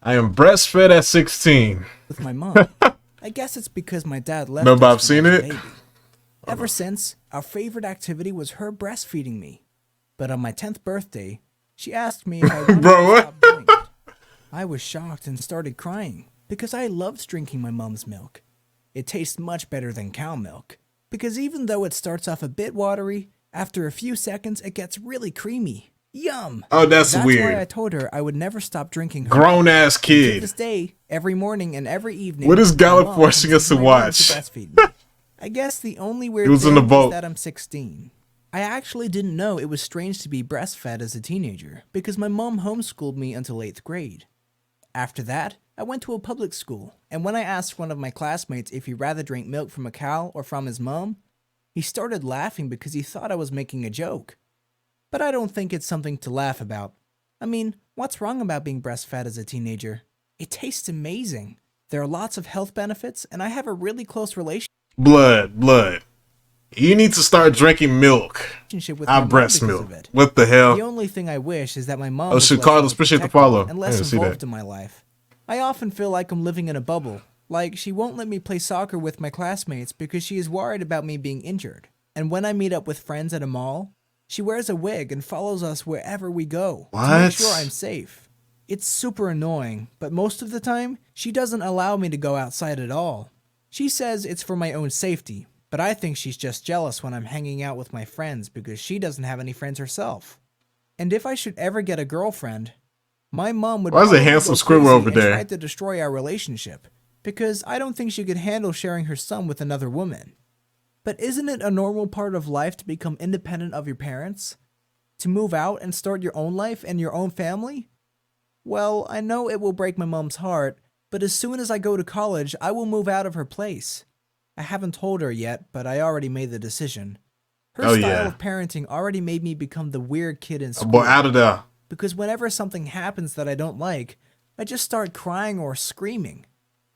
I am breastfed at 16. With my mom. I guess it's because my dad left No, but us I've seen when I was a it. baby. Ever since, our favorite activity was her breastfeeding me. But on my 10th birthday, she asked me if I wanted Bro, to what? stop doing it. I was shocked and started crying because I loved drinking my mom's milk. It tastes much better than cow milk because even though it starts off a bit watery, after a few seconds it gets really creamy. Yum! Oh, that's That's weird. why I told her I would never stop drinking her. Grown ass To kid. this day, every morning and every evening, What is my Gallup mom forcing comes us into to my room watch? breastfeed me. I guess the only weird He was thing in the boat. is that I'm 16. I actually didn't know it was strange to be breastfed as a teenager because my mom homeschooled me until 8th grade. After that, I went to a public school, and when I asked one of my classmates if he'd rather drink milk from a cow or from his mom, he started laughing because he thought I was making a joke. But I don't think it's something to laugh about. I mean, what's wrong about being breastfed as a teenager? It tastes amazing. There are lots of health benefits, and I have a really close relationship Blood. You need to start drinking milk. with I my mom breast because milk. of it. What the hell? The only thing I wish is that my mom Oh, was shit, less Carlos, appreciate the protective follow. and I less didn't see involved that. in my life. I often feel like I'm living in a bubble. Like, she won't let me play soccer with my classmates because she is worried about me being injured. And when I meet up with friends at a mall, she wears a wig and follows us wherever we go to make What? sure I'm safe. It's super annoying, but most of the time, she doesn't allow me to go outside at all. She says it's for my own safety, but I think she's just jealous when I'm hanging out with my friends because she doesn't have any friends herself. And if I should ever get a girlfriend, my mom would Why is a probably handsome go squirrel crazy over and there? try to destroy our relationship because I don't think she could handle sharing her son with another woman. But isn't it a normal part of life to become independent of your parents? To move out and start your own life and your own family? Well, I know it will break my mom's heart, but as soon as I go to college, I will move out of her place. I haven't told her yet, but I already made the decision. Her Oh, style yeah. of parenting already made me become the weird kid in school. Boy, out of there. Because whenever something happens that I don't like, I just start crying or screaming.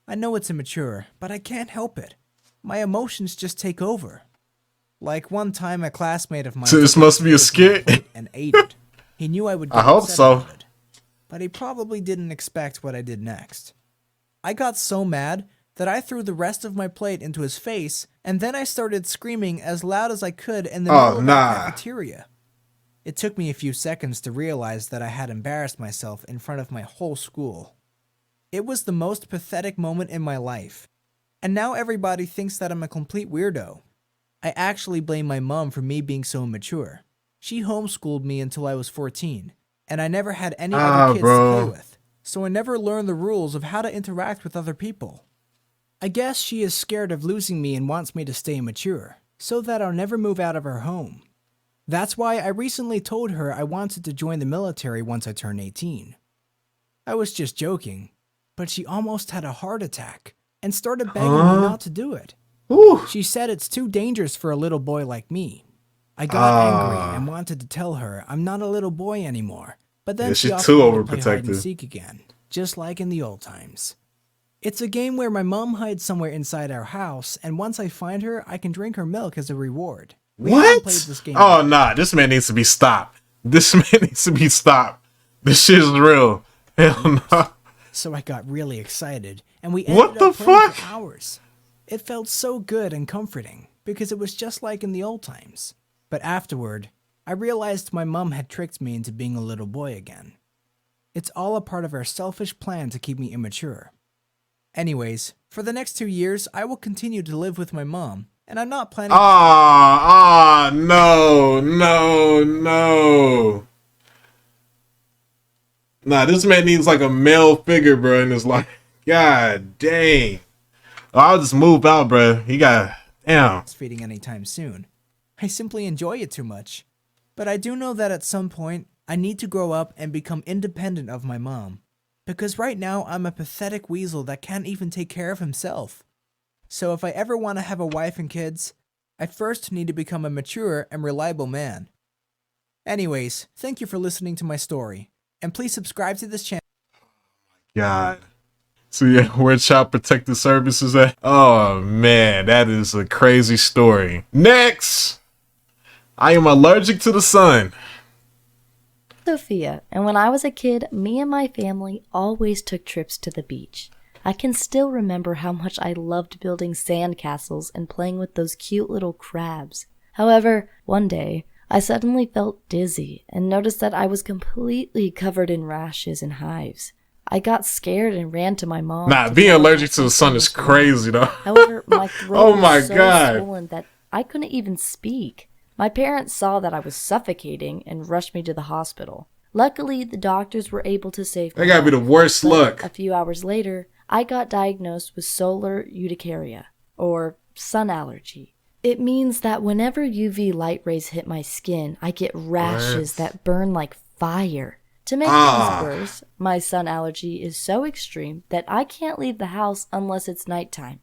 I know it's immature, but I can't help it. My emotions just take over. Like one time a classmate of mine So this took must be a potatoes from my skit? plate and ate it. He knew I would get I hope upset so. about it, but he probably didn't expect what I did next. I got so mad that I threw the rest of my plate into his face, and then I started screaming as loud as I could in the middle of the cafeteria. It took me a few seconds to realize that I had embarrassed myself in front of my whole school. It was the most pathetic moment in my life, and now everybody thinks that I'm a complete weirdo. I actually blame my mom for me being so immature. She homeschooled me until I was 14, and I never had any other kids to play with, so I never learned the rules of how to interact with other people. I guess she is scared of losing me and wants me to stay immature, so that I'll never move out of her home. That's why I recently told her I wanted to join the military once I turned 18. I was just joking, but she almost had a heart attack and started begging me not to do it. Ooh. She said it's too dangerous for a little boy like me. I got angry and wanted to tell her I'm not a little boy anymore, but then Yeah, she she's offered too me to play hide and overprotective. seek again, just like in the old times. It's a game where my mom hides somewhere inside our house, and once I find her, I can drink her milk as a reward. We haven't played What? this game Oh, yet. nah. This man needs to be stopped. This man needs to be stopped. This shit is real. Hell no. So I got really excited, and we What ended the up playing fuck? for hours. It felt so good and comforting, because it was just like in the old times. But afterward, I realized my mom had tricked me into being a little boy again. It's all a part of her selfish plan to keep me immature. Anyways, for the next 2 years, I will continue to live with my mom, and I'm not planning No. Nah, this man needs like a male figure, bro, in his life. God dang. I'll just move out, bro. He got, damn. breastfeeding anytime soon. I simply enjoy it too much. But I do know that at some point, I need to grow up and become independent of my mom. Because right now, I'm a pathetic weasel that can't even take care of himself. So if I ever want to have a wife and kids, I first need to become a mature and reliable man. Anyways, thank you for listening to my story. And please subscribe to this channel. God. So yeah, where Child Protective Services at? Oh man, that is a crazy story. Next, I am allergic to the sun. Sophia, and when I was a kid, me and my family always took trips to the beach. I can still remember how much I loved building sand castles and playing with those cute little crabs. However, one day, I suddenly felt dizzy and noticed that I was completely covered in rashes and hives. I got scared and ran to my mom. Nah, being allergic to the sun is crazy, though. However, my throat Oh my was so God. swollen that I couldn't even speak. My parents saw that I was suffocating and rushed me to the hospital. Luckily, the doctors were able to save me. That gotta be the worst But luck. a few hours later, I got diagnosed with solar urticaria, or sun allergy. It means that whenever UV light rays hit my skin, I get rashes that burn like fire. To make things worse, my sun allergy is so extreme that I can't leave the house unless it's nighttime.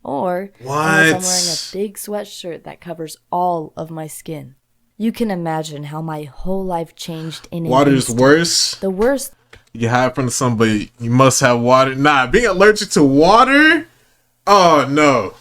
Or unless I'm wearing a big sweatshirt that covers all of my skin. You can imagine how my whole life changed in an Water is instant. worse. The worst. You hide from somebody, you must have water. Nah, being allergic to water? Oh, no.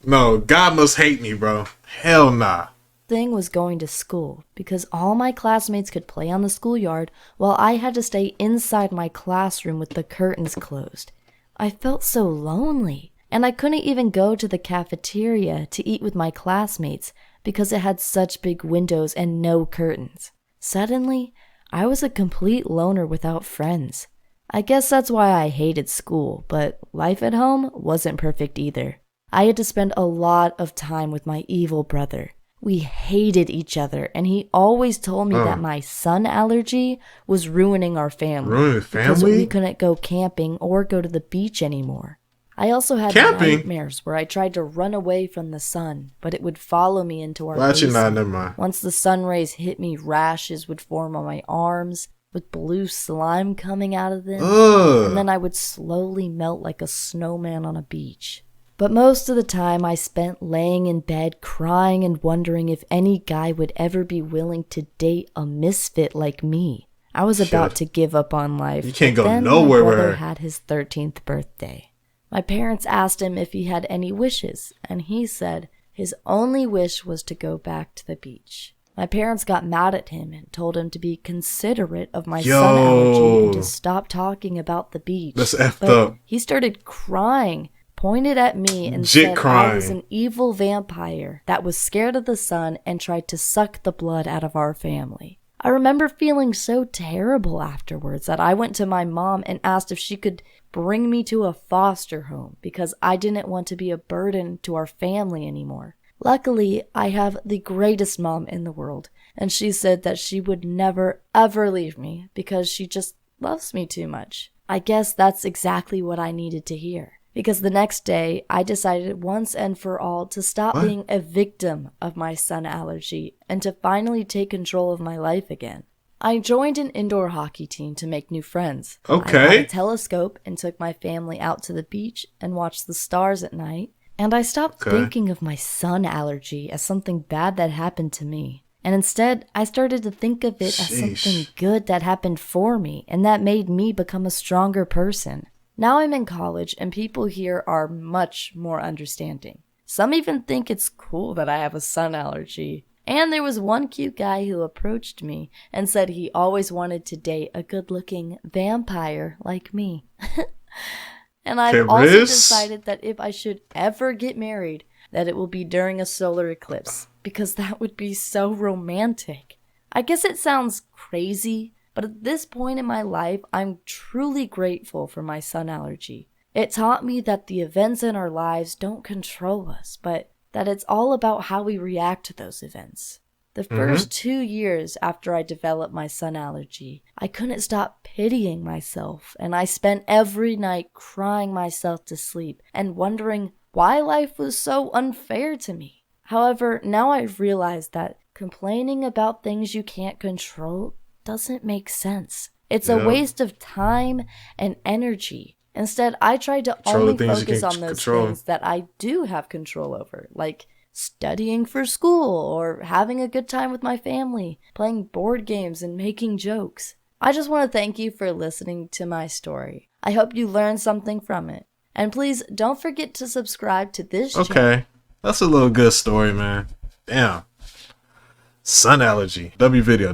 No, God must hate me, bro. Hell nah. Thing was going to school because all my classmates could play on the schoolyard while I had to stay inside my classroom with the curtains closed. I felt so lonely. And I couldn't even go to the cafeteria to eat with my classmates because it had such big windows and no curtains. Suddenly, I was a complete loner without friends. I guess that's why I hated school, but life at home wasn't perfect either. I had to spend a lot of time with my evil brother. We hated each other, and he always told me that my sun allergy was ruining our family. Ruining the family? Because we couldn't go camping or go to the beach anymore. I also had nightmares where I tried to run away from the sun, but it would follow me into our basement. Never mind. Once the sun rays hit me, rashes would form on my arms, with blue slime coming out of them, and then I would slowly melt like a snowman on a beach. But most of the time I spent laying in bed crying and wondering if any guy would ever be willing to date a misfit like me. I was about to give up on life. You can't go then nowhere my brother with her. had his 13th birthday. My parents asked him if he had any wishes, and he said his only wish was to go back to the beach. My parents got mad at him and told him to be considerate of my sun allergy and to stop talking about the beach. That's effed but up. He started crying, pointed at me, and said I was an evil vampire that was scared of the sun and tried to suck the blood out of our family. I remember feeling so terrible afterwards that I went to my mom and asked if she could bring me to a foster home because I didn't want to be a burden to our family anymore. Luckily, I have the greatest mom in the world, and she said that she would never ever leave me because she just loves me too much. I guess that's exactly what I needed to hear. Because the next day, I decided once and for all to stop being a victim of my sun allergy and to finally take control of my life again. I joined an indoor hockey team to make new friends. Okay. I got a telescope and took my family out to the beach and watched the stars at night. And I stopped thinking of my sun allergy as something bad that happened to me. And instead, I started to think of it as something good that happened for me and that made me become a stronger person. Now I'm in college and people here are much more understanding. Some even think it's cool that I have a sun allergy. And there was one cute guy who approached me and said he always wanted to date a good-looking vampire like me. And I've also decided that if I should ever get married, that it will be during a solar eclipse, because that would be so romantic. I guess it sounds crazy, but at this point in my life, I'm truly grateful for my sun allergy. It taught me that the events in our lives don't control us, but that it's all about how we react to those events. The first 2 years after I developed my sun allergy, I couldn't stop pitying myself, and I spent every night crying myself to sleep and wondering why life was so unfair to me. However, now I've realized that complaining about things you can't control doesn't make sense. It's a waste of time and energy. Instead, I tried to only focus on those things that I do have control over, like studying for school or having a good time with my family, playing board games and making jokes. I just want to thank you for listening to my story. I hope you learned something from it. And please don't forget to subscribe to this channel. Okay, that's a little good story, man. Damn. Sun allergy. W video.